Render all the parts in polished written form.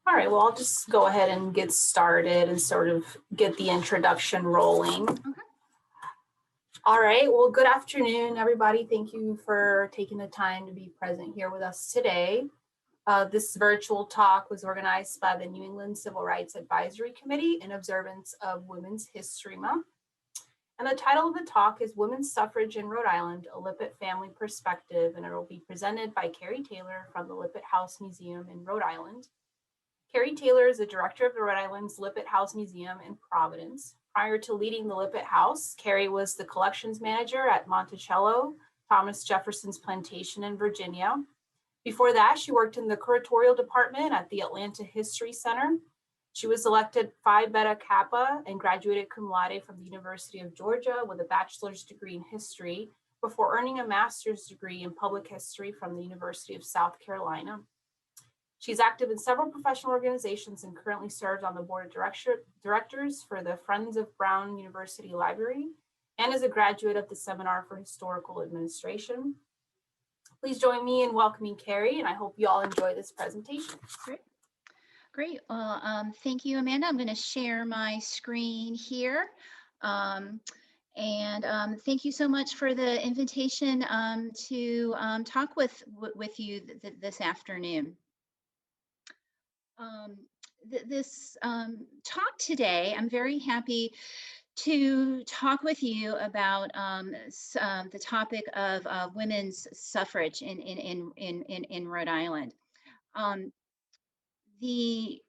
All right, well, I'll just go ahead and get started and sort of get the introduction rolling. Okay. All right, well, good afternoon, everybody. Thank you for taking the time to be present here with us today. This virtual talk was organized by the New England Civil Rights Advisory Committee in observance of Women's History Month. And the title of the talk is Women's Suffrage in Rhode Island, a Lippitt Family Perspective, and it will be presented by Carrie Taylor from the Lippitt House Museum in Rhode Island. Carrie Taylor is the director of the Rhode Island's Lippitt House Museum in Providence. Prior to leading the Lippitt House, Carrie was the collections manager at Monticello, Thomas Jefferson's plantation in Virginia. Before that, she worked in the curatorial department at the Atlanta History Center. She was elected Phi Beta Kappa and graduated cum laude from the University of Georgia with a bachelor's degree in history before earning a master's degree in public history from the University of South Carolina. She's active in several professional organizations and currently serves on the board of directors for the Friends of Brown University Library and is a graduate of the Seminar for Historical Administration. Please join me in welcoming Carrie, and I hope you all enjoy this presentation. Great. Well, thank you, Amanda. I'm going to share my screen here. Thank you so much for the invitation to talk with you this afternoon. This talk today, I'm very happy to talk with you about the topic of women's suffrage in Rhode Island. The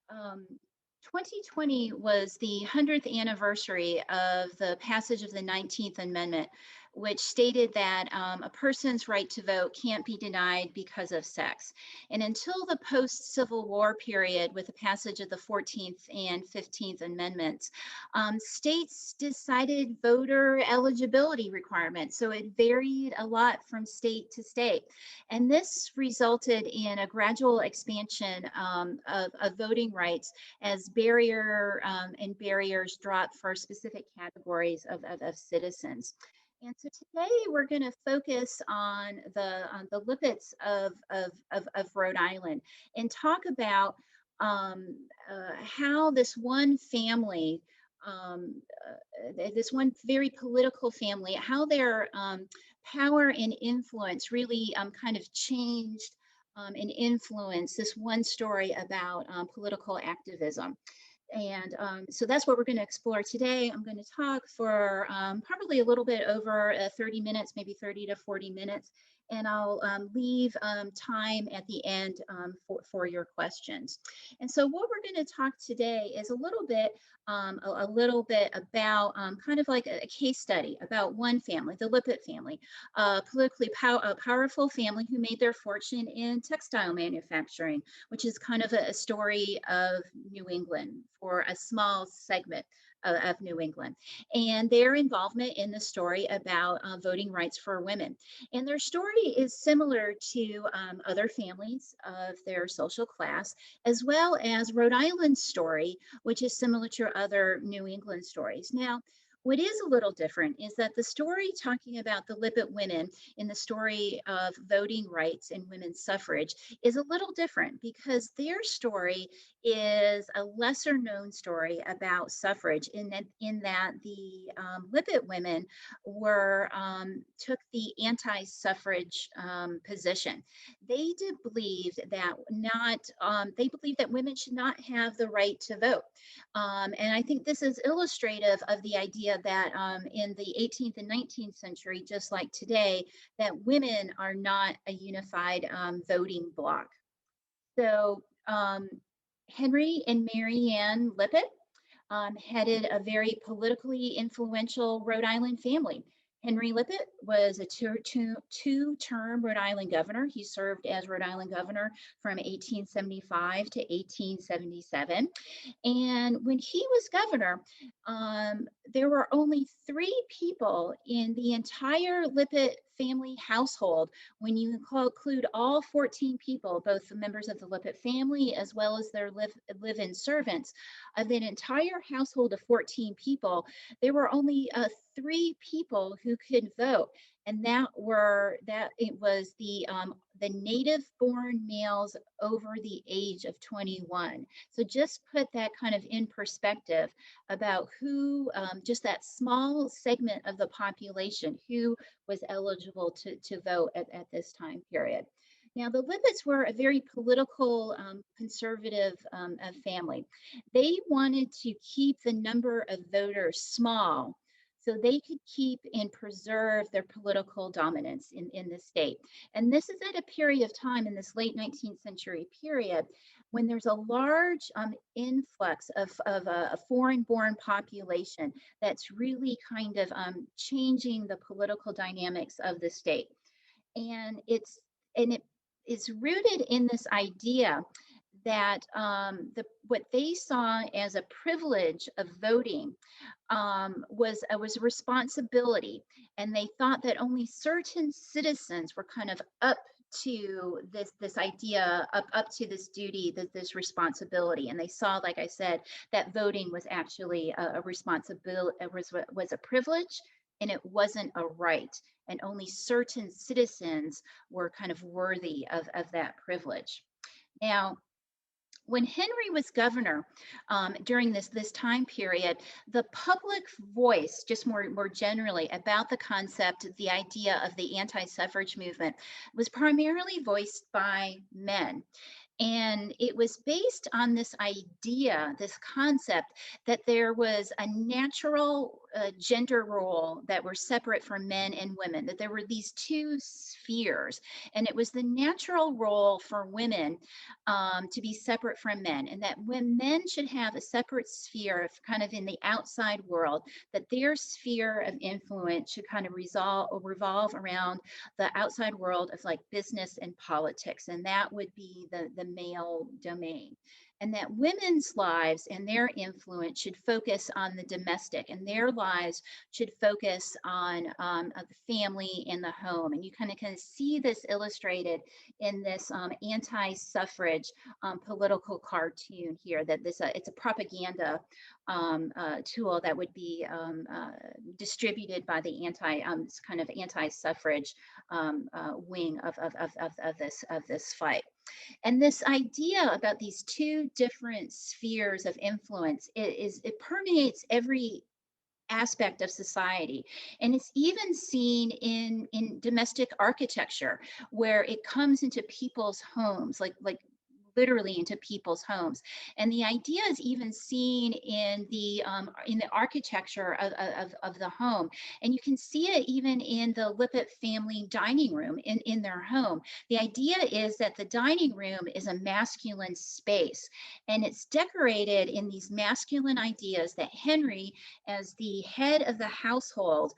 2020 was the 100th anniversary of the passage of the 19th Amendment, which stated that a person's right to vote can't be denied because of sex. And until the post-Civil War period, with the passage of the 14th and 15th Amendments, states decided voter eligibility requirements. So it varied a lot from state to state. And this resulted in a gradual expansion of voting rights as barriers dropped for specific categories of citizens. And so today we're going to focus on the Lippits of Rhode Island and talk about how this one family, this one very political family, how their power and influence really kind of changed and influenced this one story about political activism. And so that's what we're going to explore today. I'm going to talk for probably a little bit over 30 minutes, maybe 30 to 40 minutes, and I'll leave time at the end for your questions. And so what we're going to talk today is a little bit about kind of like a case study about one family, the Lippitt family, a politically powerful family who made their fortune in textile manufacturing, which is kind of a story of New England for a small segment of New England, and their involvement in the story about voting rights for women. And their story is similar to other families of their social class, as well as Rhode Island's story, which is similar to other New England stories. Now, what is a little different is that the story talking about the Lippitt women in the story of voting rights and women's suffrage is a little different because their story is a lesser known story about suffrage in that the Lippitt women took the anti-suffrage position. They believed that women should not have the right to vote. And I think this is illustrative of the idea that in the 18th and 19th century, just like today, that women are not a unified voting bloc. So Henry and Marianne Lippett headed a very politically influential Rhode Island family. Henry Lippett was a two-term Rhode Island governor. He served as Rhode Island governor from 1875 to 1877. And when he was governor, there were only 3 people in the entire Lippett family household, when you include all 14 people, both the members of the Lippett family as well as their live-in servants. Of that entire household of 14 people, there were only three people who could vote, and that it was the native-born males over the age of 21. So just put that kind of in perspective about who, just that small segment of the population who was eligible to vote at this time period. Now, the Lippits were a very political, conservative family. They wanted to keep the number of voters small so they could keep and preserve their political dominance in the state. And this is at a period of time in this late 19th century period when there's a large influx of a foreign-born population that's really kind of changing the political dynamics of the state. And it is rooted in this idea that what they saw as a privilege of voting was a responsibility, and they thought that only certain citizens were kind of up to this idea, up to this duty, this responsibility. And they saw, like I said, that voting was actually a responsibility, was a privilege, and it wasn't a right. And only certain citizens were kind of worthy of that privilege. Now, when Henry was governor during this time period, the public voice, just more generally about the concept, the idea of the anti-suffrage movement, was primarily voiced by men. And it was based on this idea, this concept, that there was a natural gender role that were separate from men and women, that there were these two spheres. And it was the natural role for women to be separate from men, and that when men should have a separate sphere kind of in the outside world, that their sphere of influence should kind of revolve around the outside world of like business and politics, and that would be the male domain. And that women's lives and their influence should focus on the domestic, and their lives should focus on the family and the home. And you kind of see this illustrated in this anti-suffrage political cartoon here, that it's a propaganda tool that would be distributed by the kind of anti-suffrage wing of this fight. And this idea about these two different spheres of influence it permeates every aspect of society. And it's even seen in domestic architecture, where it comes into people's homes, like literally into people's homes. And the idea is even seen in the architecture of the home. And you can see it even in the Lippitt family dining room in their home. The idea is that the dining room is a masculine space, and it's decorated in these masculine ideas that Henry, as the head of the household,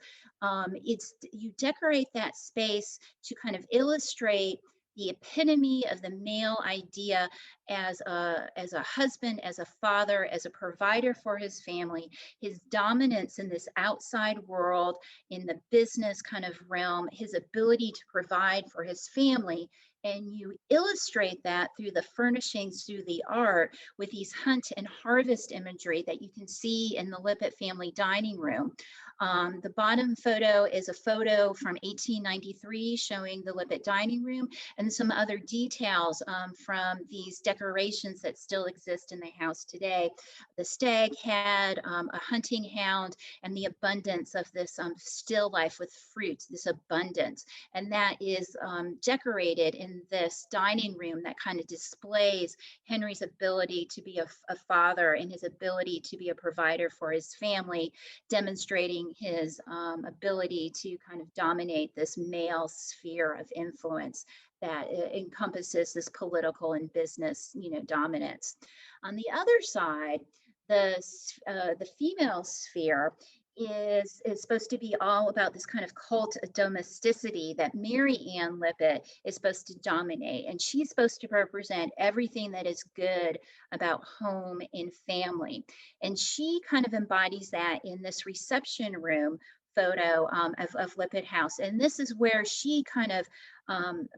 you decorate that space to kind of illustrate the epitome of the male idea as a husband, as a father, as a provider for his family, his dominance in this outside world, in the business kind of realm, his ability to provide for his family. And you illustrate that through the furnishings, through the art, with these hunt and harvest imagery that you can see in the Lippitt family dining room. The bottom photo is a photo from 1893 showing the Lippitt dining room, and some other details from these decorations that still exist in the house today. The stag had a hunting hound, and the abundance of this still life with fruit, this abundance. And that is decorated in this dining room that kind of displays Henry's ability to be a father and his ability to be a provider for his family, demonstrating his ability to kind of dominate this male sphere of influence that encompasses this political and business, dominance. On the other side, the female sphere is supposed to be all about this kind of cult of domesticity that Marianne Lippett is supposed to dominate. And she's supposed to represent everything that is good about home and family. And she kind of embodies that in this reception room photo of Lippitt House. And this is where she kind of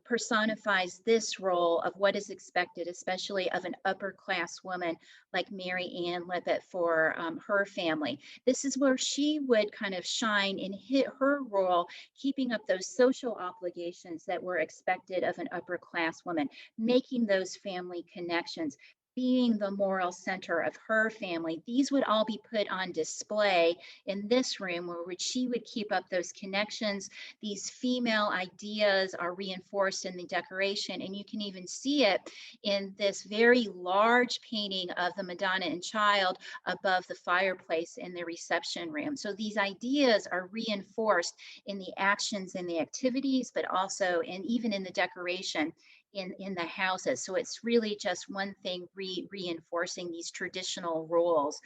personifies this role of what is expected, especially of an upper class woman like Marianne Lippett for her family. This is where she would kind of shine in her role, keeping up those social obligations that were expected of an upper class woman, making those family connections, being the moral center of her family. These would all be put on display in this room where she would keep up those connections. These female ideas are reinforced in the decoration, and you can even see it in this very large painting of the Madonna and Child above the fireplace in the reception room. So these ideas are reinforced in the actions and the activities, but also even in the decoration in the houses. So it's really just one thing reinforcing these traditional roles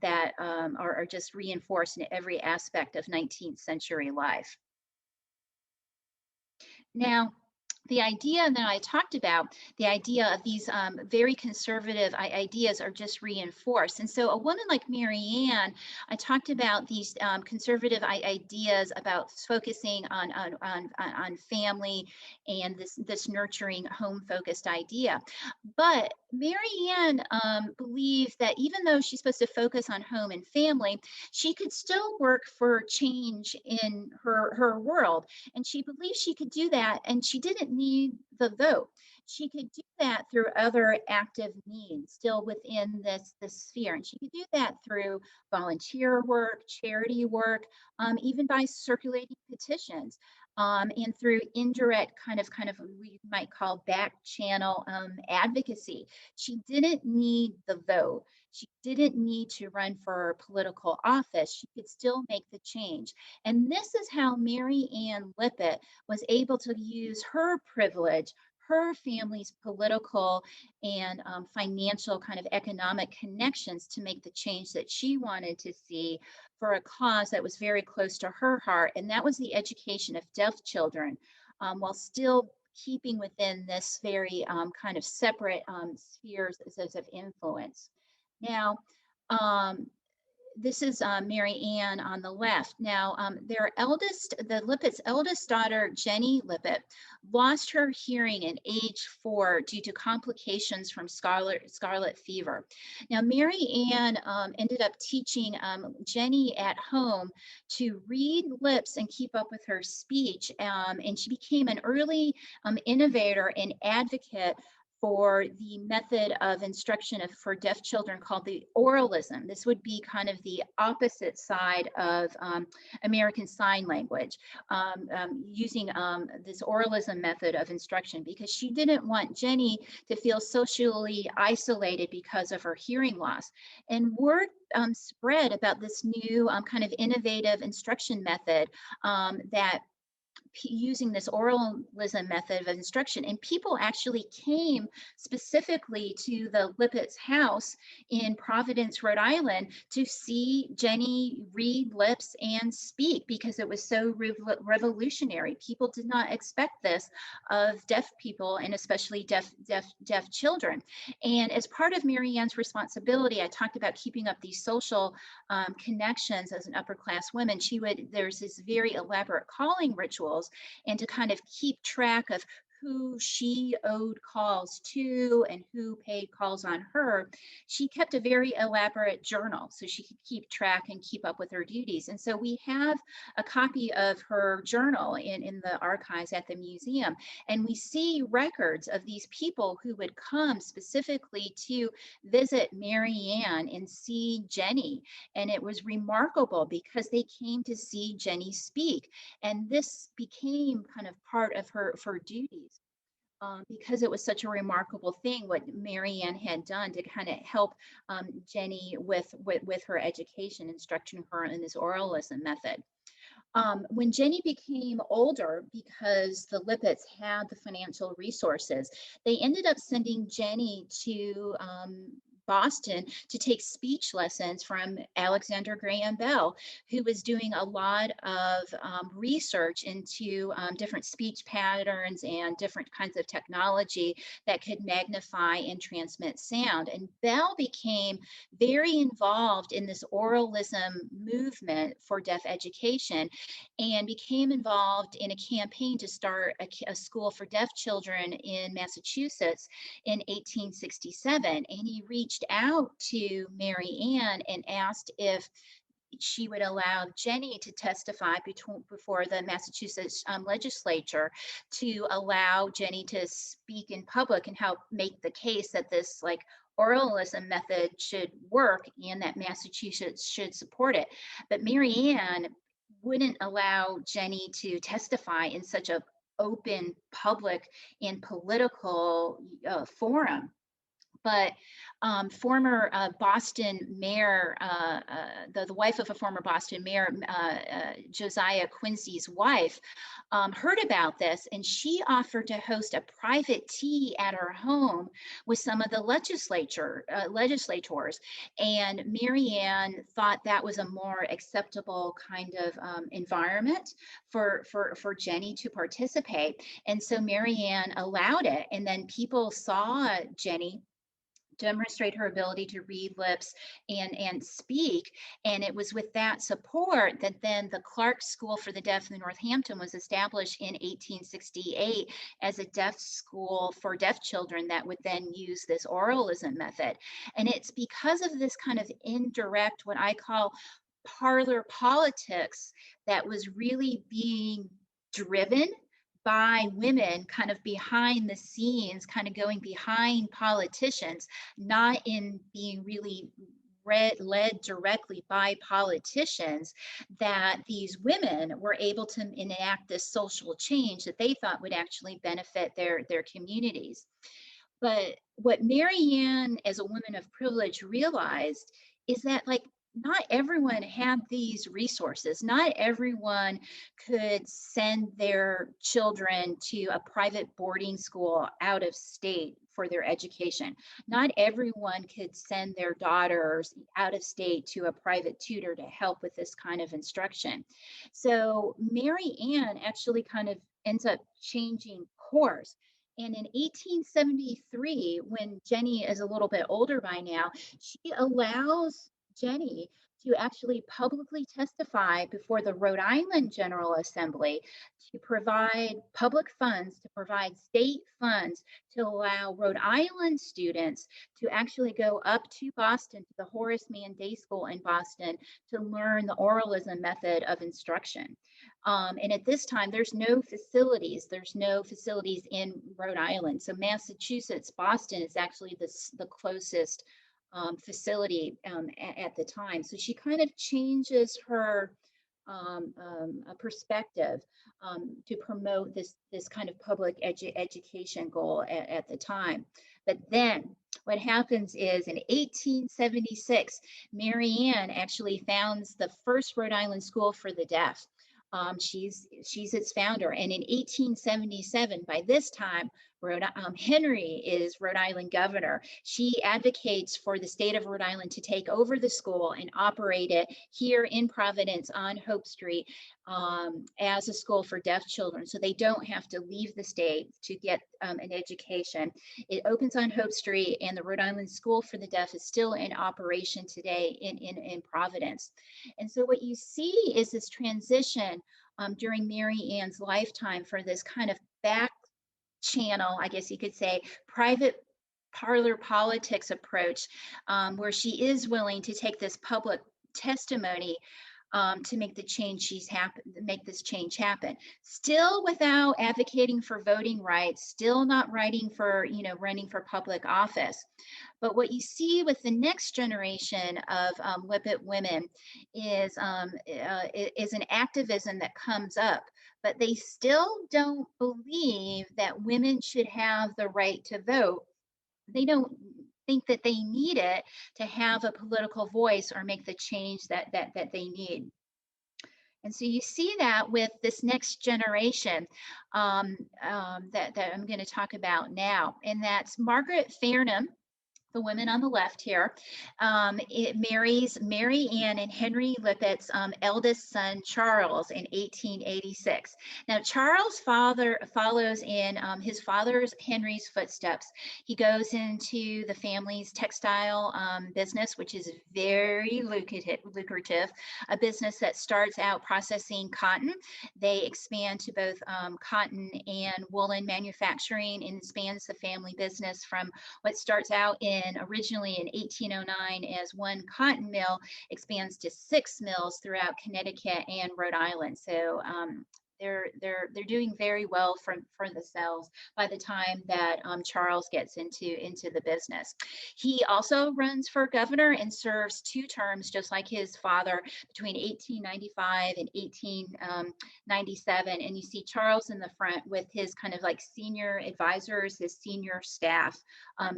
that are just reinforced in every aspect of 19th century life. Now, the idea that I talked about, the idea of these very conservative ideas are just reinforced. And so a woman like Marianne, I talked about these conservative ideas about focusing on family and this nurturing home-focused idea. But Marianne believed that even though she's supposed to focus on home and family, she could still work for change in her world. And she believed she could do that, and she didn't need the vote. She could do that through other active means still within this sphere. And she could do that through volunteer work, charity work, even by circulating petitions, and through indirect kind of we might call back channel advocacy. She didn't need the vote. She didn't need to run for political office. She could still make the change. And this is how Marianne Lippett was able to use her privilege, her family's political and financial kind of economic connections to make the change that she wanted to see for a cause that was very close to her heart. And that was the education of deaf children, while still keeping within this very kind of separate spheres of influence. Now, this is Marianne on the left. Now, the Lippett's eldest daughter, Jenny Lippett, lost her hearing at age 4 due to complications from scarlet fever. Now, Marianne ended up teaching Jenny at home to read lips and keep up with her speech, and she became an early innovator and advocate for the method of instruction for deaf children called the oralism. This would be kind of the opposite side of American Sign Language, using this oralism method of instruction, because she didn't want Jenny to feel socially isolated because of her hearing loss. And word spread about this new kind of innovative instruction method that using this oralism method of instruction. And people actually came specifically to the Lippitt's house in Providence, Rhode Island, to see Jenny read lips and speak, because it was so revolutionary. People did not expect this of deaf people, and especially deaf children. And as part of Marianne's responsibility, I talked about keeping up these social connections as an upper class woman. There's this very elaborate calling rituals, and to kind of keep track of who she owed calls to and who paid calls on her, she kept a very elaborate journal so she could keep track and keep up with her duties. And so we have a copy of her journal in the archives at the museum, and we see records of these people who would come specifically to visit Marianne and see Jenny. And it was remarkable because they came to see Jenny speak, and this became kind of part of her duties. Because it was such a remarkable thing what Marianne had done to kind of help Jenny with her education, instructing her in this oralism method. When Jenny became older, because the Lippitts had the financial resources, they ended up sending Jenny to Boston to take speech lessons from Alexander Graham Bell, who was doing a lot of research into different speech patterns and different kinds of technology that could magnify and transmit sound. And Bell became very involved in this oralism movement for deaf education and became involved in a campaign to start a school for deaf children in Massachusetts in 1867. And he reached out to Marianne and asked if she would allow Jenny to testify before the Massachusetts legislature, to allow Jenny to speak in public and help make the case that this like oralism method should work and that Massachusetts should support it. But Marianne wouldn't allow Jenny to testify in such a open, public, and political forum. But former Boston mayor, the wife of a former Boston mayor, Josiah Quincy's wife, heard about this, and she offered to host a private tea at her home with some of the legislators. And Marianne thought that was a more acceptable kind of environment for Jenny to participate. And so Marianne allowed it, and then people saw Jenny demonstrate her ability to read lips and speak. And it was with that support that then the Clark School for the Deaf in Northampton was established in 1868 as a deaf school for deaf children that would then use this oralism method. And it's because of this kind of indirect, what I call parlor politics, that was really being driven by women kind of behind the scenes, kind of going behind politicians, not in being really led directly by politicians, that these women were able to enact this social change that they thought would actually benefit their communities. But what Marianne, as a woman of privilege, realized is that, like, not everyone had these resources. Not everyone could send their children to a private boarding school out of state for their education. Not everyone could send their daughters out of state to a private tutor to help with this kind of instruction. So Marianne actually kind of ends up changing course. And in 1873, when Jenny is a little bit older by now, she allows Jenny to actually publicly testify before the Rhode Island General Assembly to provide public funds, to provide state funds to allow Rhode Island students to actually go up to Boston, to the Horace Mann Day School in Boston, to learn the oralism method of instruction. And at this time, there's no facilities. There's no facilities in Rhode Island. So Massachusetts, Boston is actually the closest facility at the time. So she kind of changes her perspective to promote this kind of public education goal at the time. But then what happens is in 1876, Marianne actually founds the first Rhode Island School for the Deaf. She's its founder. And in 1877, by this time, Henry is Rhode Island governor. She advocates for the state of Rhode Island to take over the school and operate it here in Providence on Hope Street as a school for deaf children, so they don't have to leave the state to get an education. It opens on Hope Street, and the Rhode Island School for the Deaf is still in operation today in Providence. And so what you see is this transition during Marianne's lifetime for this kind of back channel, I guess you could say, private parlor politics approach, where she is willing to take this public testimony to make this change happen. Still without advocating for voting rights, still not running for public office. But what you see with the next generation of Lippitt women is an activism that comes up, but they still don't believe that women should have the right to vote. They don't think that they need it to have a political voice or make the change that they need. And so you see that with this next generation that I'm going to talk about now, and that's Margaret Farnham, the women on the left here. It marries Marianne and Henry Lippitt's eldest son, Charles, in 1886. Now, Charles' father follows in his father's Henry's footsteps. He goes into the family's textile business, which is very lucrative, a business that starts out processing cotton. They expand to both cotton and woolen manufacturing, and spans the family business from what starts out originally in 1809 as one cotton mill, expands to 6 mills throughout Connecticut and Rhode Island. So they're doing very well for themselves by the time that Charles gets into the business. He also runs for governor and serves 2 terms, just like his father, between 1895 and 1897. And you see Charles in the front with his kind of like senior advisors, his senior staff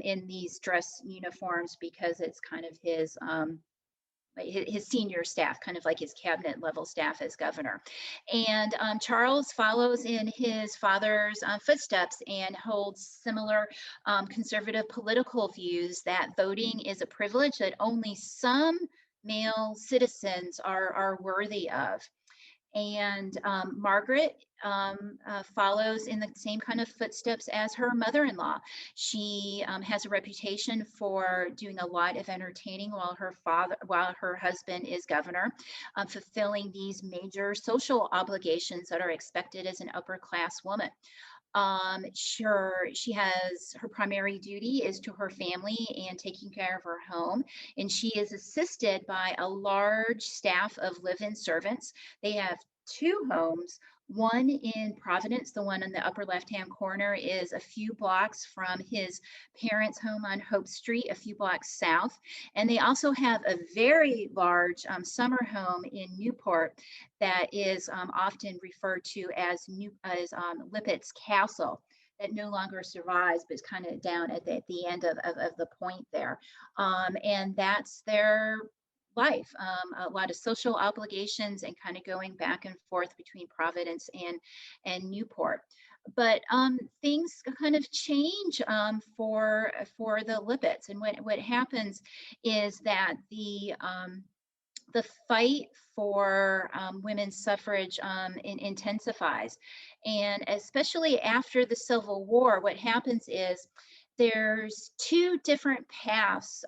in these dress uniforms, because it's kind of his senior staff, kind of like his cabinet level staff as governor. And Charles follows in his father's footsteps and holds similar conservative political views that voting is a privilege that only some male citizens are worthy of. And Margaret follows in the same kind of footsteps as her mother-in-law. She has a reputation for doing a lot of entertaining while her husband is governor, fulfilling these major social obligations that are expected as an upper class woman. She has her primary duty is to her family and taking care of her home, and she is assisted by a large staff of live-in servants. They have 2 homes. One in Providence, the one in the upper left-hand corner, is a few blocks from his parents' home on Hope Street, a few blocks south. And they also have a very large summer home in Newport that is often referred to as Lipitt's Castle, that no longer survives, but is kind of down at the end of the point there. And that's their life, a lot of social obligations, and kind of going back and forth between Providence and Newport. But things kind of change for the Lippits, and what happens is that the fight for women's suffrage intensifies, and especially after the Civil War, what happens is there's 2 different paths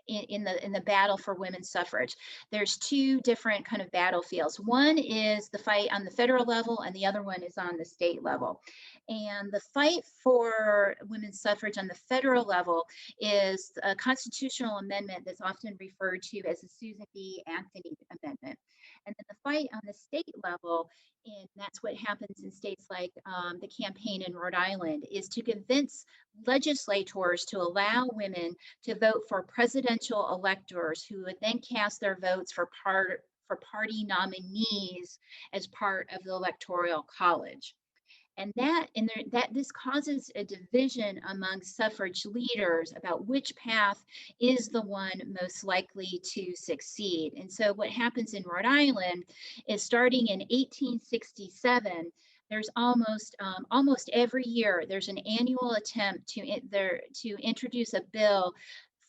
in the battle for women's suffrage. There's 2 different kind of battlefields. One is the fight on the federal level, and the other one is on the state level. And the fight for women's suffrage on the federal level is a constitutional amendment that's often referred to as the Susan B. Anthony Amendment. And then the fight on the state level, and that's what happens in states like the campaign in Rhode Island, is to convince legislators to allow women to vote for presidential electors, who would then cast their votes for party nominees as part of the Electoral College. And this causes a division among suffrage leaders about which path is the one most likely to succeed. And so what happens in Rhode Island is, starting in 1867, there's almost every year there's an annual attempt to introduce a bill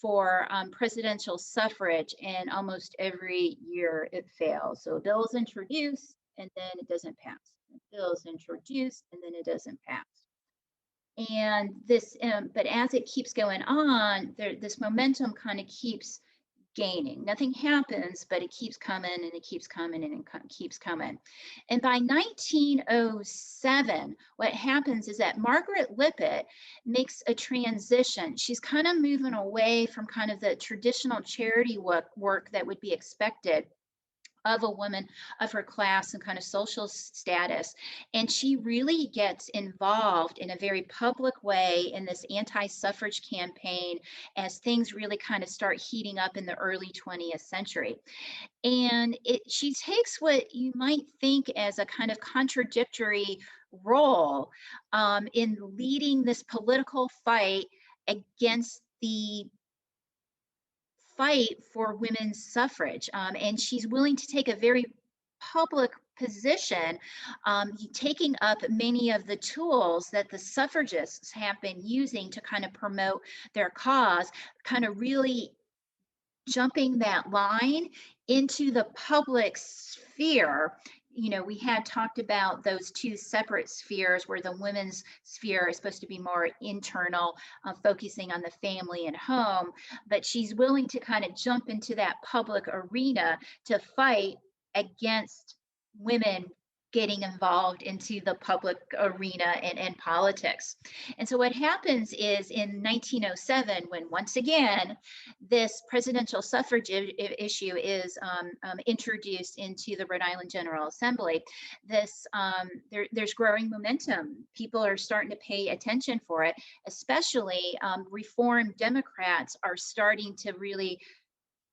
for presidential suffrage, and almost every year it fails. So a bill is introduced and then it doesn't pass. A bill is introduced and then it doesn't pass. And this, but as it keeps going on, this momentum kind of keeps gaining. Nothing happens, but it keeps coming and it keeps coming and it keeps coming. And by 1907, what happens is that Margaret Lippett makes a transition. She's kind of moving away from kind of the traditional charity work that would be expected of a woman of her class and kind of social status. And she really gets involved in a very public way in this anti-suffrage campaign as things really kind of start heating up in the early 20th century. And she takes what you might think as a kind of contradictory role in leading this political fight against the fight for women's suffrage. And she's willing to take a very public position, taking up many of the tools that the suffragists have been using to kind of promote their cause, kind of really jumping that line into the public sphere. You know, we had talked about those two separate spheres where the women's sphere is supposed to be more internal, focusing on the family and home, but she's willing to kind of jump into that public arena to fight against women getting involved into the public arena and politics. And so what happens is in 1907, when once again, this presidential suffrage issue is introduced into the Rhode Island General Assembly, there's growing momentum. People are starting to pay attention for it, especially Reform Democrats are starting to really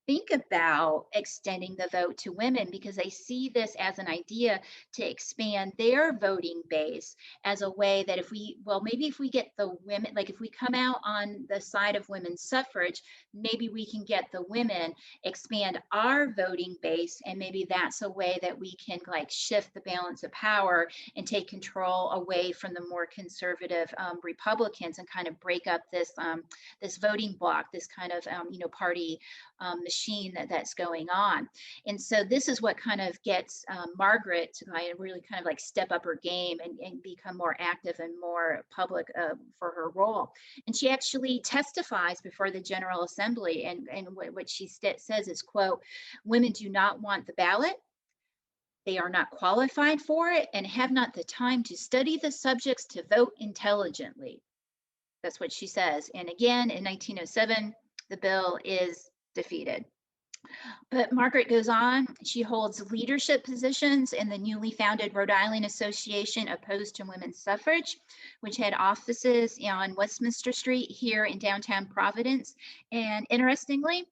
think about extending the vote to women because they see this as an idea to expand their voting base as a way that maybe if we get the women, like if we come out on the side of women's suffrage, maybe we can get the women, expand our voting base, and maybe that's a way that we can like shift the balance of power and take control away from the more conservative Republicans and kind of break up this this voting bloc, this kind of party machine that's going on. And so this is what kind of gets Margaret to really kind of like step up her game and become more active and more public for her role. And she actually testifies before the General Assembly, and what she says is, quote, "Women do not want the ballot. They are not qualified for it and have not the time to study the subjects to vote intelligently." That's what she says. And again, in 1907, the bill is defeated. But Margaret goes on. She holds leadership positions in the newly founded Rhode Island Association Opposed to Women's Suffrage, which had offices on Westminster Street here in downtown Providence. And interestingly,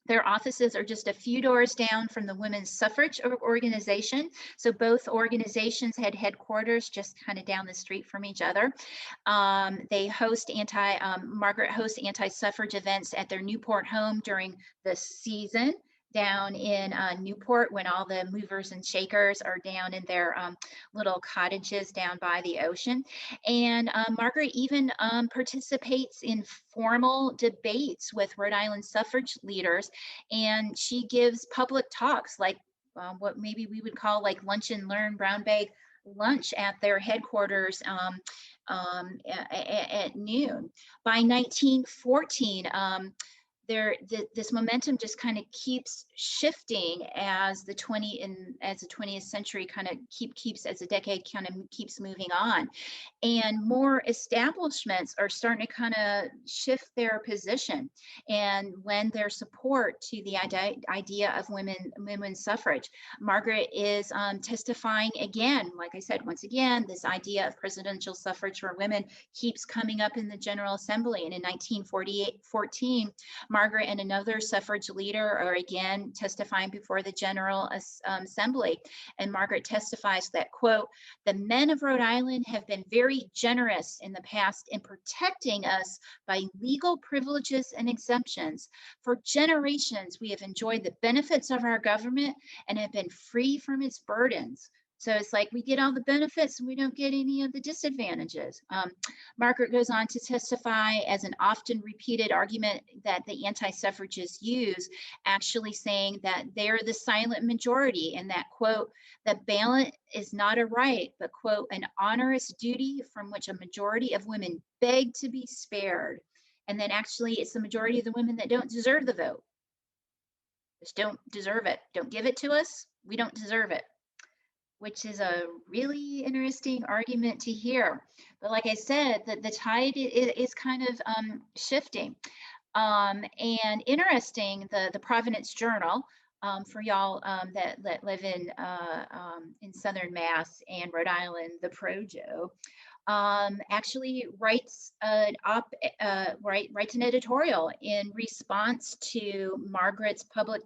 their offices are just a few doors down from the Women's Suffrage Organization. So both organizations had headquarters just kind of down the street from each other. They host Margaret hosts anti-suffrage events at their Newport home during the season down in Newport, when all the movers and shakers are down in their little cottages down by the ocean. And Margaret even participates in formal debates with Rhode Island suffrage leaders, and she gives public talks like what maybe we would call like lunch and learn, brown bag lunch at their headquarters at noon. By 1914, this momentum just kind of keeps shifting as the 20th century kind of keeps as the decade kind of keeps moving on, and more establishments are starting to kind of shift their position and lend their support to the idea of women's suffrage. Margaret is testifying again. Like I said, once again, this idea of presidential suffrage for women keeps coming up in the General Assembly, and in 1914, Margaret and another suffrage leader are again testifying before the General Assembly. And Margaret testifies that, quote, "The men of Rhode Island have been very generous in the past in protecting us by legal privileges and exemptions. For generations, we have enjoyed the benefits of our government and have been free from its burdens." So it's like we get all the benefits and we don't get any of the disadvantages. Margaret goes on to testify as an often repeated argument that the anti-suffragists use, actually saying that they're the silent majority and that, quote, "the ballot is not a right, but, quote, an onerous duty from which a majority of women beg to be spared." And then actually it's the majority of the women that don't deserve the vote. Just don't deserve it. Don't give it to us. We don't deserve it, which is a really interesting argument to hear. But like I said, the tide is kind of shifting. And interesting, the Providence Journal, for y'all that live in Southern Mass and Rhode Island, the Projo, actually writes an editorial in response to Margaret's public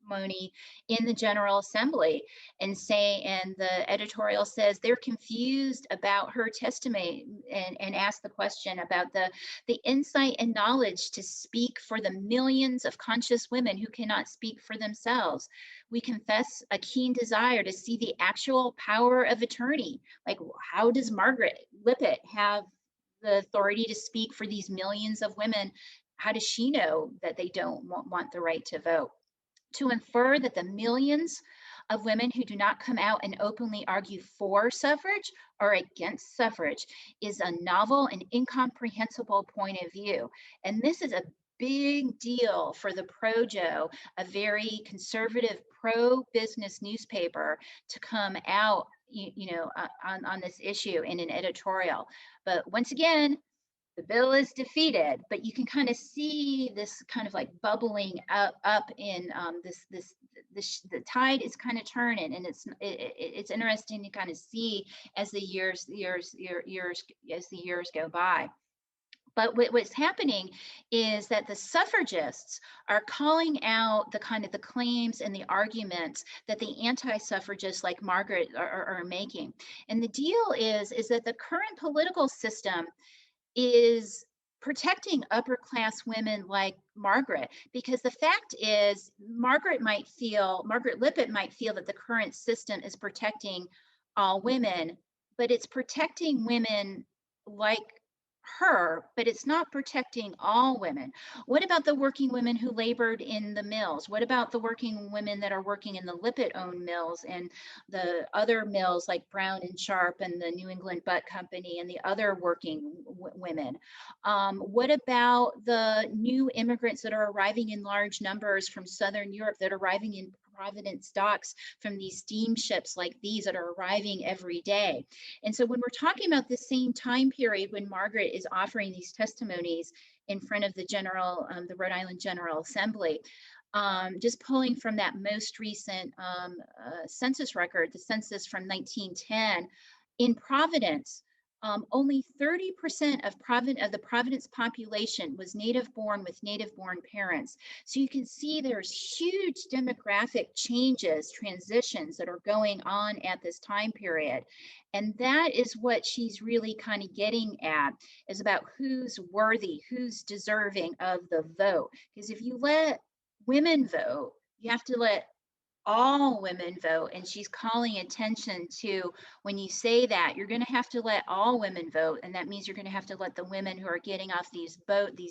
testimony in the General Assembly and the editorial says they're confused about her testimony and ask the question about the insight and knowledge to speak for the millions of conscious women who cannot speak for themselves. We confess a keen desire to see the actual power of attorney. Like, how does Margaret Lippitt have the authority to speak for these millions of women? How does she know that they don't want the right to vote? To infer that the millions of women who do not come out and openly argue for suffrage or against suffrage is a novel and incomprehensible point of view. And this is a big deal for the Projo, a very conservative pro-business newspaper, to come out on this issue in an editorial. But once again, the bill is defeated, but you can kind of see this kind of like bubbling up in the tide is kind of turning, and it's interesting to kind of see as the years go by. But what's happening is that the suffragists are calling out the kind of the claims and the arguments that the anti-suffragists like Margaret are making. And the deal is that the current political system is protecting upper class women like Margaret, because the fact is Margaret Lippett might feel that the current system is protecting all women, but it's protecting women like her, but it's not protecting all women. What about the working women who labored in the mills? What about the working women that are working in the Lippitt owned mills and the other mills like Brown and Sharp and the New England Butt Company and the other working women? What about the new immigrants that are arriving in large numbers from Southern Europe that are arriving in Providence docks from these steamships like these that are arriving every day? And so when we're talking about the same time period when Margaret is offering these testimonies in front of the Rhode Island General Assembly, just pulling from that most recent census record, the census from 1910, in Providence, only 30% of the Providence population was native born with native born parents. So you can see there's huge demographic changes, transitions that are going on at this time period. And that is what she's really kind of getting at, is about who's worthy, who's deserving of the vote. Because if you let women vote, you have to let all women vote. And she's calling attention to, when you say that, you're going to have to let all women vote. And that means you're going to have to let the women who are getting off these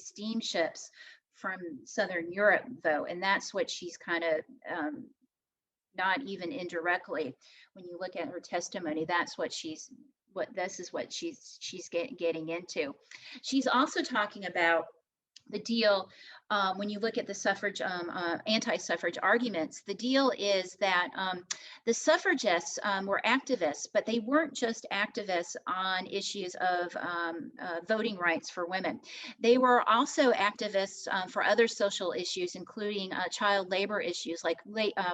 steamships from Southern Europe vote. And that's what she's kind of, not even indirectly, when you look at her testimony, this is what she's getting into. She's also talking about the deal. When you look at the suffrage, anti-suffrage arguments, the deal is that the suffragists were activists, but they weren't just activists on issues of voting rights for women. They were also activists for other social issues, including child labor issues, like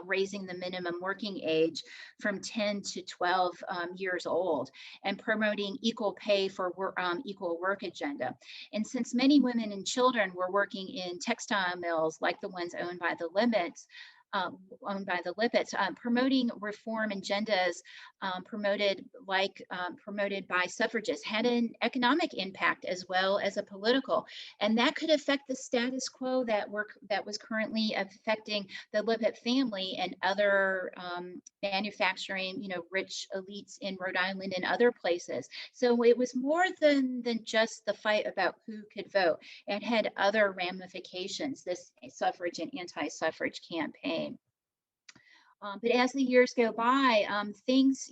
raising the minimum working age from 10 to 12 years old, and promoting equal pay for equal work agenda. And since many women and children were working in textile mills like the ones owned by the Lippits, promoting reform agendas promoted by suffragists had an economic impact as well as a political, and that could affect the status quo that was currently affecting the Lippett family and other manufacturing, rich elites in Rhode Island and other places. So it was more than just the fight about who could vote. It had other ramifications, this suffrage and anti-suffrage campaign. But as the years go by, things,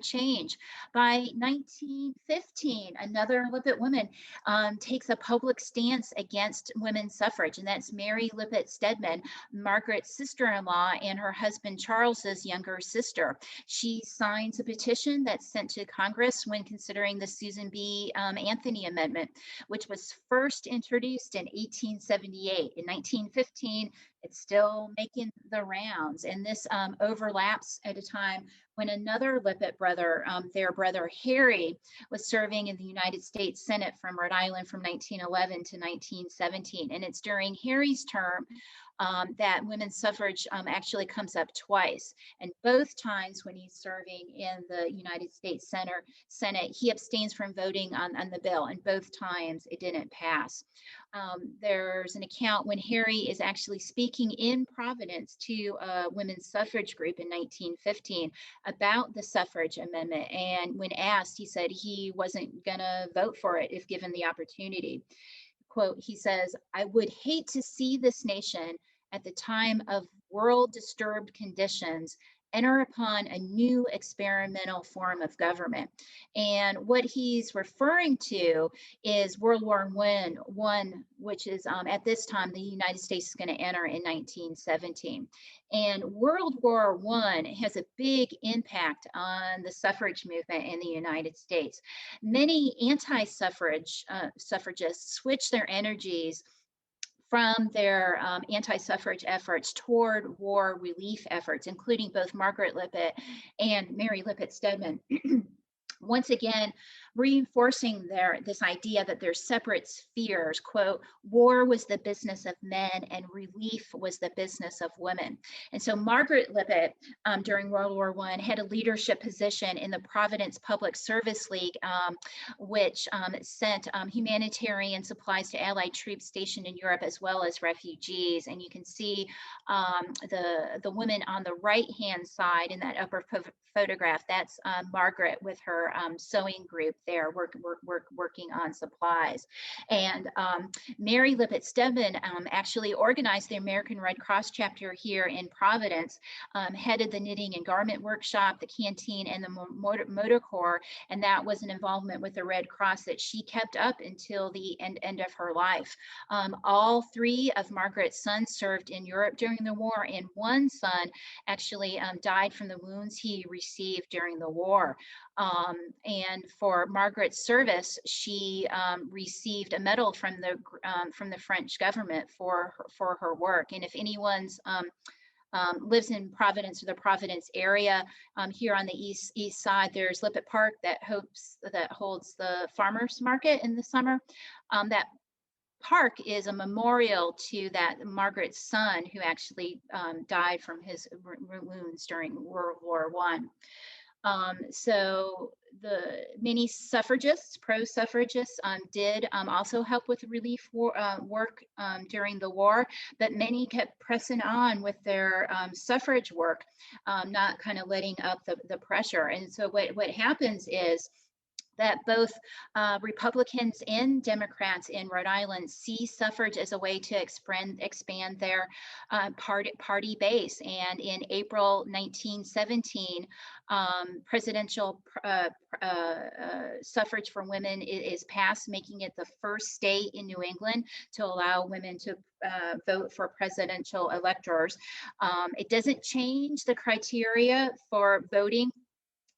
change. By 1915, another Lippitt woman takes a public stance against women's suffrage, and that's Mary Lippitt Steadman, Margaret's sister-in-law and her husband Charles's younger sister. She signs a petition that's sent to Congress when considering the Susan B. Anthony Amendment, which was first introduced in 1878. In 1915, it's still making the rounds, and this overlaps at a time when another Lippitt brother, their brother Harry, was serving in the United States Senate from Rhode Island from 1911 to 1917. And it's during Harry's term that women's suffrage actually comes up twice. And both times when he's serving in the United States Senate, he abstains from voting on the bill, and both times it didn't pass. There's an account when Harry is actually speaking in Providence to a women's suffrage group in 1915 about the suffrage amendment. And when asked, he said he wasn't going to vote for it if given the opportunity. Quote, he says, "I would hate to see this nation at the time of world disturbed conditions enter upon a new experimental form of government." And what he's referring to is World War One, which is at this time the United States is going to enter in 1917. And World War One has a big impact on the suffrage movement in the United States. Many anti-suffrage suffragists switched their energies from their anti-suffrage efforts toward war relief efforts, including both Margaret Lippitt and Mary Lippitt Steadman. Once again, reinforcing this idea that there's separate spheres. Quote, "War was the business of men and relief was the business of women." And so Margaret Lippitt during World War I had a leadership position in the Providence Public Service League, which sent humanitarian supplies to Allied troops stationed in Europe as well as refugees. And you can see the woman on the right-hand side in that upper photograph. That's Margaret with her sewing group there, working on supplies. And Mary Lippitt Steadman actually organized the American Red Cross chapter here in Providence, headed the knitting and garment workshop, the canteen, and the motor corps. And that was an involvement with the Red Cross that she kept up until the end of her life. All three of Margaret's sons served in Europe during the war, and one son actually died from the wounds he received during the war. And for Margaret's service, she received a medal from the French government for her work. And if anyone's lives in Providence or the Providence area, here on the east side, there's Lippitt Park that holds the farmers market in the summer. That park is a memorial to that Margaret's son who actually died from his wounds during World War I. So the many suffragists, pro-suffragists, did also help with relief work during the war, but many kept pressing on with their suffrage work, not kind of letting up the pressure. And so what happens is that both Republicans and Democrats in Rhode Island see suffrage as a way to expand their party base. And in April 1917, presidential suffrage for women is passed, making it the first state in New England to allow women to vote for presidential electors. It doesn't change the criteria for voting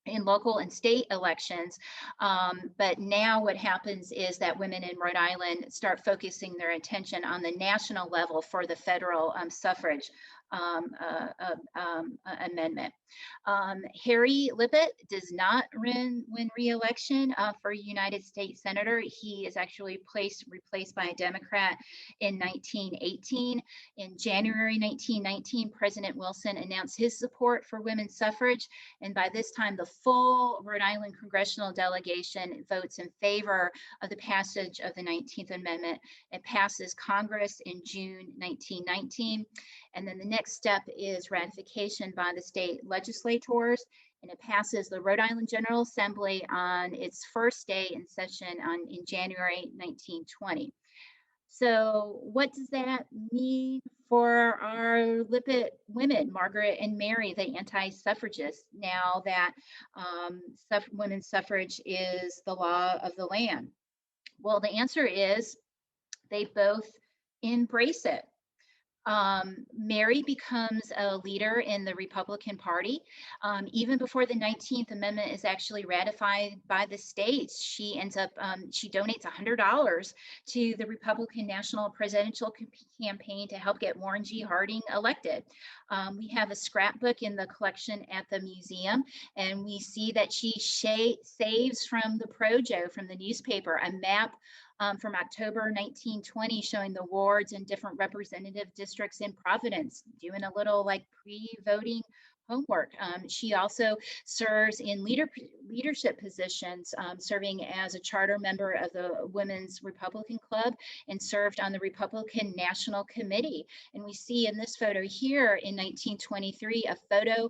in local and state elections. But now what happens is that women in Rhode Island start focusing their attention on the national level for the federal suffrage amendment. Harry Lippett does not win re-election for United States Senator. He is actually replaced by a Democrat in 1918. In January 1919, President Wilson announced his support for women's suffrage. And by this time, the full Rhode Island congressional delegation votes in favor of the passage of the 19th Amendment. It passes Congress in June 1919. And then the next step is ratification by the state legislators, and it passes the Rhode Island General Assembly on its first day in session in January 1920. So what does that mean for our Lippitt women, Margaret and Mary, the anti-suffragists, now that women's suffrage is the law of the land? Well, the answer is they both embrace it. Mary becomes a leader in the Republican Party. Even before the 19th Amendment is actually ratified by the states, she ends up, she donates $100 to the Republican National Presidential Campaign to help get Warren G. Harding elected. We have a scrapbook in the collection at the museum, and we see that she saves from the Projo, from the newspaper, a map from October 1920, showing the wards and different representative districts in Providence, doing a little like pre-voting homework. She also serves in leadership positions, serving as a charter member of the Women's Republican Club and served on the Republican National Committee. And we see in this photo here in 1923, a photo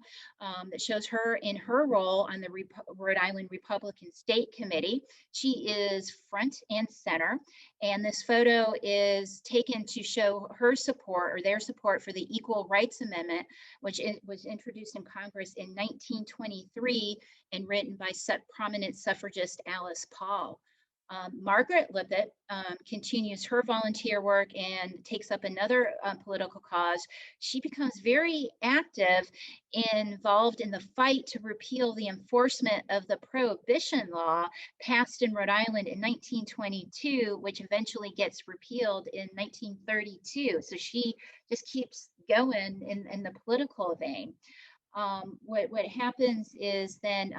that shows her in her role on the Rhode Island Republican State Committee. She is front and center. And this photo is taken to show her support or their support for the Equal Rights Amendment, which was introduced in Congress in 1923 and written by prominent suffragist Alice Paul. Margaret Lippett continues her volunteer work and takes up another political cause. She becomes very active, involved in the fight to repeal the enforcement of the Prohibition law passed in Rhode Island in 1922, which eventually gets repealed in 1932. So she just keeps going in the political vein. What happens is then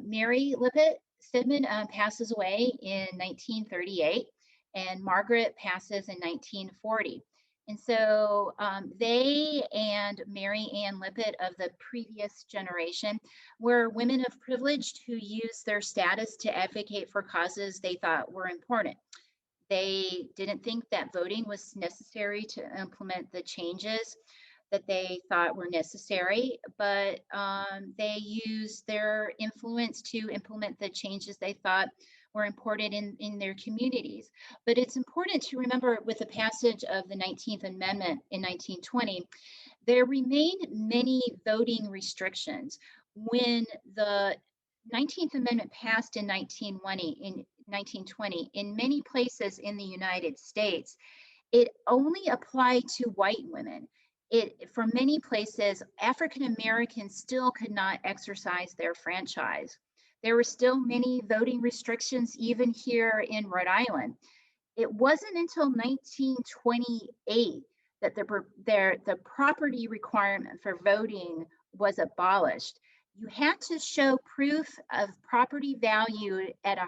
Mary Lippitt Steadman passes away in 1938, and Margaret passes in 1940. And so they and Marianne Lippett of the previous generation were women of privilege who used their status to advocate for causes they thought were important. They didn't think that voting was necessary to implement the changes that they thought were necessary, but they used their influence to implement the changes they thought were important in their communities. But it's important to remember, with the passage of the 19th Amendment in 1920, there remained many voting restrictions. When the 19th Amendment passed in 1920, in many places in the United States, it only applied to white women. For many places, African Americans still could not exercise their franchise. There were still many voting restrictions, even here in Rhode Island. It wasn't until 1928 that the property requirement for voting was abolished. You had to show proof of property valued at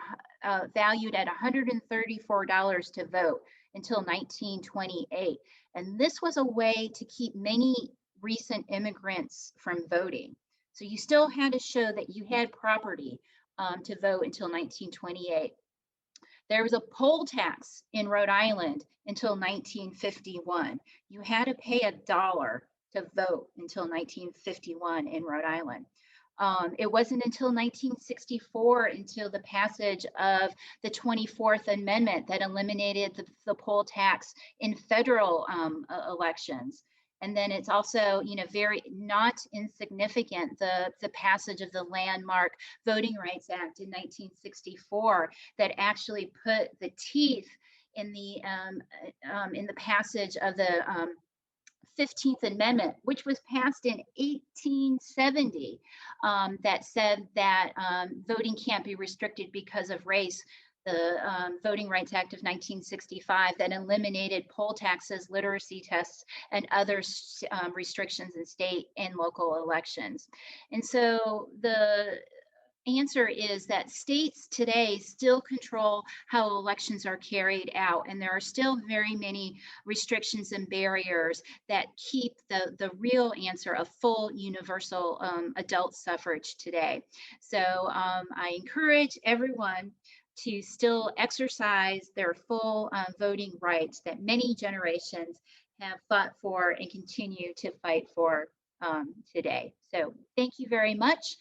$134 to vote until 1928. And this was a way to keep many recent immigrants from voting. So you still had to show that you had property to vote until 1928. There was a poll tax in Rhode Island until 1951. You had to pay $1 to vote until 1951 in Rhode Island. It wasn't until 1964, until the passage of the 24th Amendment, that eliminated the poll tax in federal elections. And then it's also, very not insignificant, the passage of the landmark Voting Rights Act in 1964 that actually put the teeth in the passage of the 15th Amendment, which was passed in 1870, that said that voting can't be restricted because of race. The Voting Rights Act of 1965 that eliminated poll taxes, literacy tests, and other restrictions in state and local elections. And so the answer is that states today still control how elections are carried out, and there are still very many restrictions and barriers that keep the real answer of full universal adult suffrage today. So I encourage everyone to still exercise their full voting rights that many generations have fought for and continue to fight for today. So thank you very much.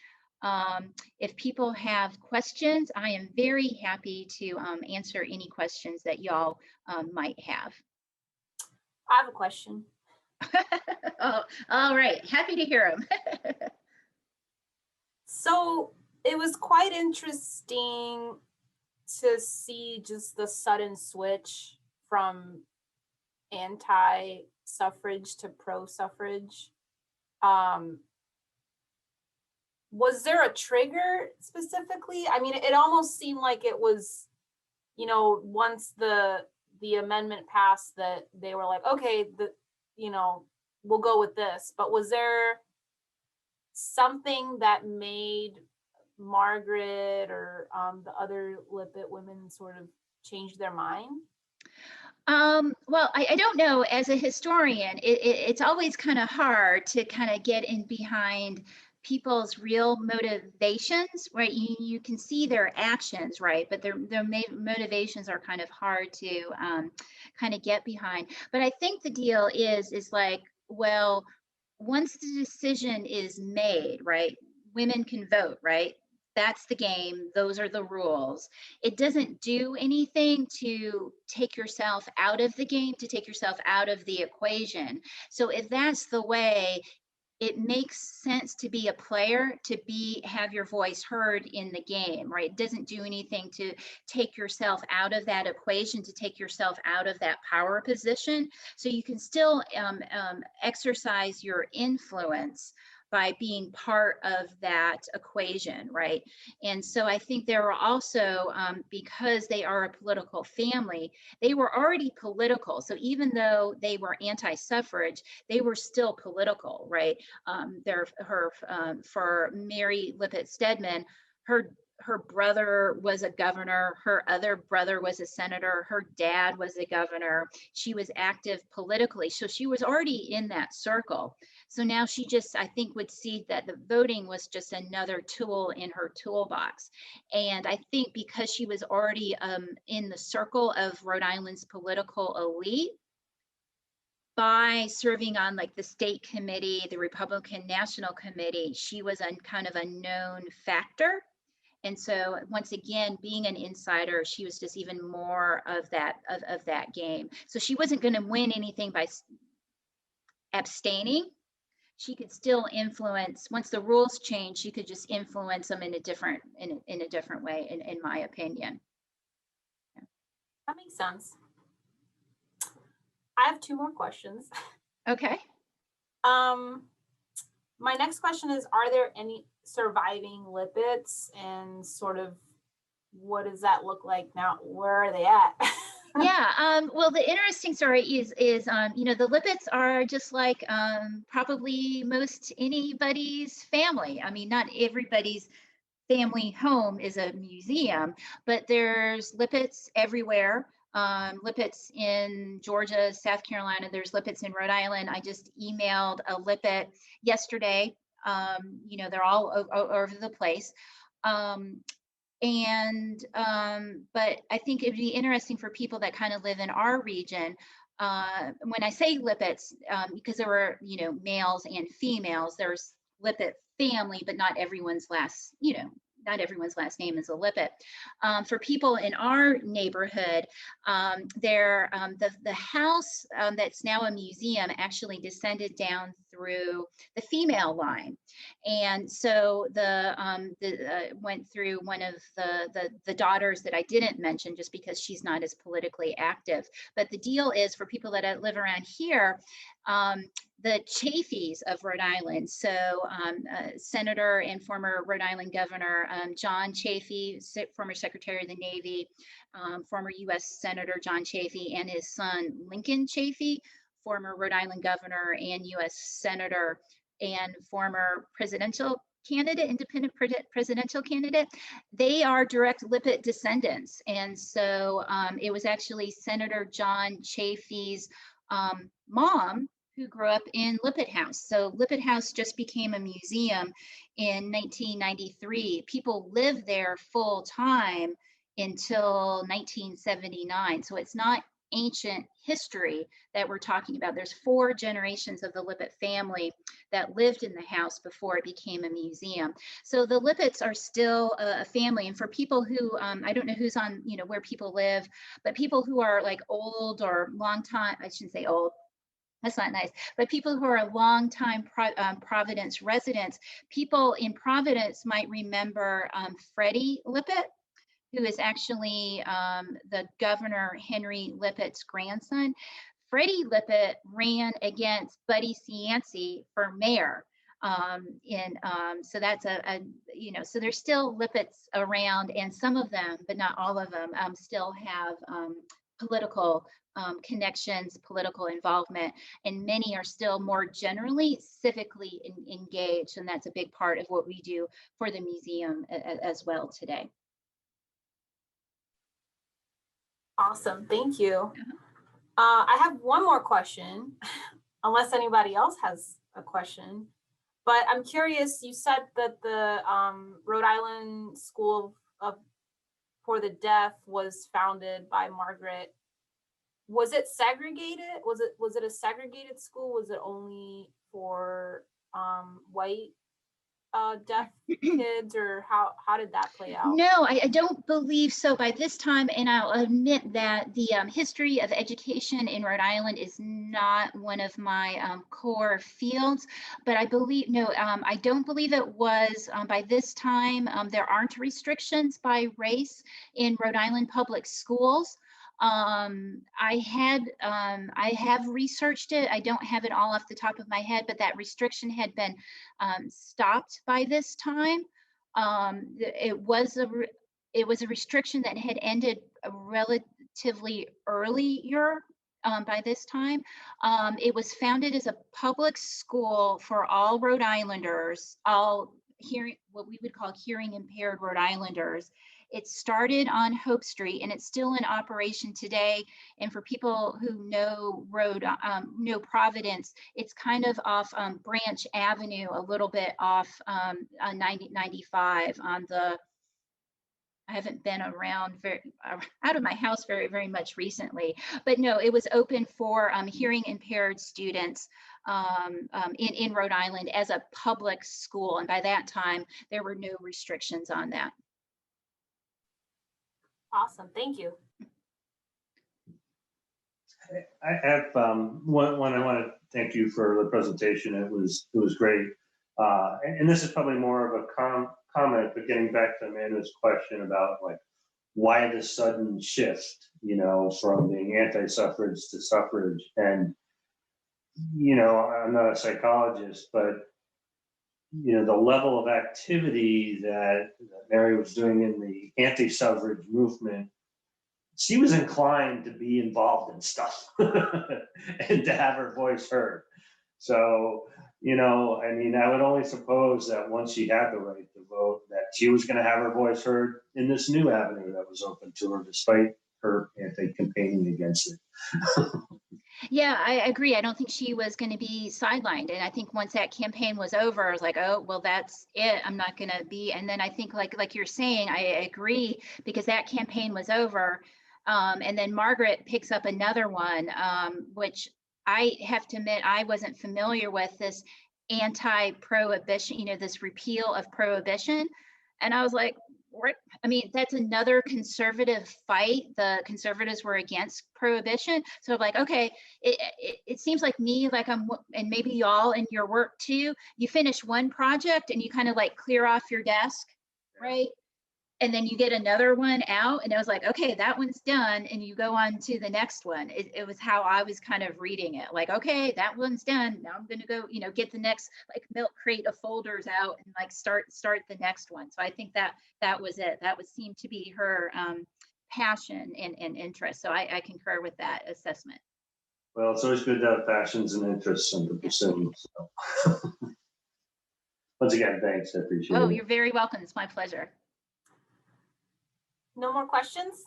If people have questions, I am very happy to answer any questions that y'all might have. I have a question. Oh, all right, happy to hear them. So it was quite interesting to see just the sudden switch from anti-suffrage to pro-suffrage. Was there a trigger specifically? I mean, it almost seemed like it was, once the amendment passed, that they were like, okay, we'll go with this. But was there something that made Margaret or the other Lippitt women sort of change their mind? Well, I don't know. As a historian, it's always kind of hard to kind of get in behind people's real motivations, right? You can see their actions, right? But their motivations are kind of hard to kind of get behind. But I think the deal is like, well, once the decision is made, right? Women can vote, right? That's the game. Those are the rules. It doesn't do anything to take yourself out of the game, to take yourself out of the equation. So if that's the way, it makes sense to be a player, to have your voice heard in the game, right? It doesn't do anything to take yourself out of that equation, to take yourself out of that power position. So you can still exercise your influence by being part of that equation, right? And so I think there were also, because they are a political family, they were already political. So even though they were anti-suffrage, they were still political, right? For Mary Lippitt Steadman, her brother was a governor, her other brother was a senator, her dad was a governor. She was active politically, so she was already in that circle. So now she just, I think, would see that the voting was just another tool in her toolbox. And I think because she was already in the circle of Rhode Island's political elite, by serving on like the state committee, the Republican National Committee, she was a kind of a known factor. And so once again, being an insider, she was just even more of that game. So she wasn't going to win anything by abstaining. She could still influence. Once the rules changed, she could just influence them in a different way, in my opinion. That makes sense. I have two more questions. Okay. My next question is, are there any surviving Lippits, and sort of what does that look like now? Where are they at? Yeah, well, the interesting story is the Lippits are just like probably most anybody's family. I mean, not everybody's family home is a museum, but there's Lippits everywhere. Lippits in Georgia, South Carolina, there's Lippits in Rhode Island. I just emailed a Lippit yesterday. They're all over the place. But I think it'd be interesting for people that kind of live in our region. When I say Lippits, because there were, males and females, there's Lippit family, but not everyone's last name is a Lippit. For people in our neighborhood, the house that's now a museum actually descended down through the female line, and so went through one of the daughters that I didn't mention, just because she's not as politically active. But the deal is, for people that live around here, the Chafees of Rhode Island. So Senator and former Rhode Island Governor John Chafee, former Secretary of the Navy, former U.S. Senator John Chafee, and his son Lincoln Chafee, former Rhode Island Governor and U.S. Senator and former presidential candidate, independent presidential candidate, they are direct Lippit descendants. And so it was actually Senator John Chafee's mom who grew up in Lippitt House. So Lippitt House just became a museum in 1993. People lived there full time until 1979. So it's not ancient history that we're talking about. There's 4 generations of the Lippitt family that lived in the house before it became a museum. So the Lippits are still a family. And for people who, I don't know who's on, where people live, but people who are like old or long time, I shouldn't say old, that's not nice, but people who are long-time Providence residents, people in Providence might remember Freddie Lippett, who is actually the Governor Henry Lippett's grandson. Freddie Lippett ran against Buddy Cianci for mayor. So that's so there's still Lippets around, and some of them, but not all of them, still have political connections, political involvement, and many are still more generally civically engaged, and that's a big part of what we do for the museum as well today. Awesome, thank you. I have one more question, unless anybody else has a question. But I'm curious, you said that the Rhode Island School for the Deaf was founded by Margaret. Was it segregated? Was it a segregated school? Was it only for white deaf kids, or how did that play out? No, I don't believe so by this time, and I'll admit that the history of education in Rhode Island is not one of my core fields, but I believe, no, I don't believe it was by this time. There aren't restrictions by race in Rhode Island public schools. I have researched it. I don't have it all off the top of my head, but that restriction had been stopped by this time. It was a restriction that had ended relatively earlier by this time. It was founded as a public school for all Rhode Islanders, all what we would call hearing impaired Rhode Islanders. It started on Hope Street, and it's still in operation today. And for people who know know Providence, it's kind of off Branch Avenue, a little bit off 95 on the. I haven't been around out of my house very much recently, but no, it was open for hearing impaired students in Rhode Island as a public school. And by that time, there were no restrictions on that. Awesome, thank you. I have one. I want to thank you for the presentation. It was great. And this is probably more of a comment, but getting back to Amanda's question about like why the sudden shift, you know, from being anti-suffrage to suffrage. And you know, I'm not a psychologist, but you know, the level of activity that Mary was doing in the anti-suffrage movement, she was inclined to be involved in stuff and to have her voice heard. So, you know, I mean, I would only suppose that once she had the right to vote, that she was going to have her voice heard in this new avenue that was open to her, despite her campaigning against it. Yeah, I agree. I don't think she was going to be sidelined. And I think once that campaign was over, I was like, oh, well, that's it. I'm not going to be. And then I think like you're saying, I agree, because that campaign was over. And then Margaret picks up another one, which I have to admit, I wasn't familiar with, this anti-prohibition, you know, this repeal of prohibition. And I was like, what? I mean, that's another conservative fight. The conservatives were against prohibition. So I'm like, okay, it seems like me, like and maybe y'all in your work too, you finish one project and you kind of like clear off your desk, right? And then you get another one out, and I was like, okay, that one's done, and you go on to the next one. It was how I was kind of reading it, like, okay, that one's done. Now I'm going to go, you know, get the next like milk crate of folders out and like start the next one. So I think that was it. That seemed to be her passion and interest. So I concur with that assessment. Well, it's always good to have passions and interests and to pursue. So. Once again, thanks. I appreciate it. Oh, you're very welcome. It's my pleasure. No more questions?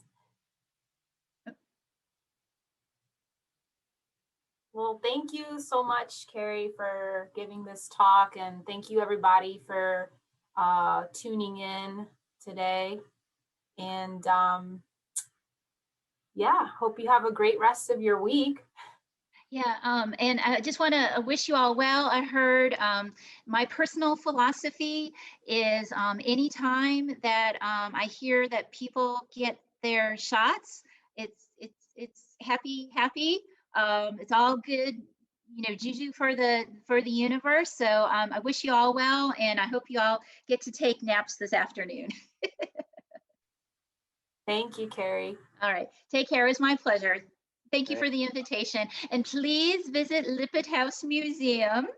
Well, thank you so much, Carrie, for giving this talk, and thank you everybody for tuning in today. And yeah, hope you have a great rest of your week. Yeah, and I just want to wish you all well. I heard my personal philosophy is anytime that I hear that people get their shots, it's happy. It's all good, you know, juju for the universe. So I wish you all well, and I hope you all get to take naps this afternoon. Thank you, Carrie. All right, take care. It's my pleasure. Thank you for the invitation, and please visit Lippitt House Museum.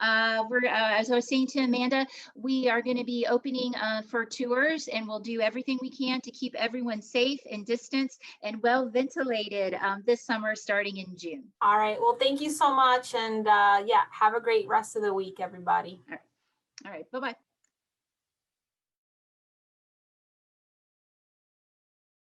As I was saying to Amanda, we are going to be opening for tours, and we'll do everything we can to keep everyone safe and distanced and well ventilated this summer, starting in June. All right. Well, thank you so much, and yeah, have a great rest of the week, everybody. All right. Bye-bye.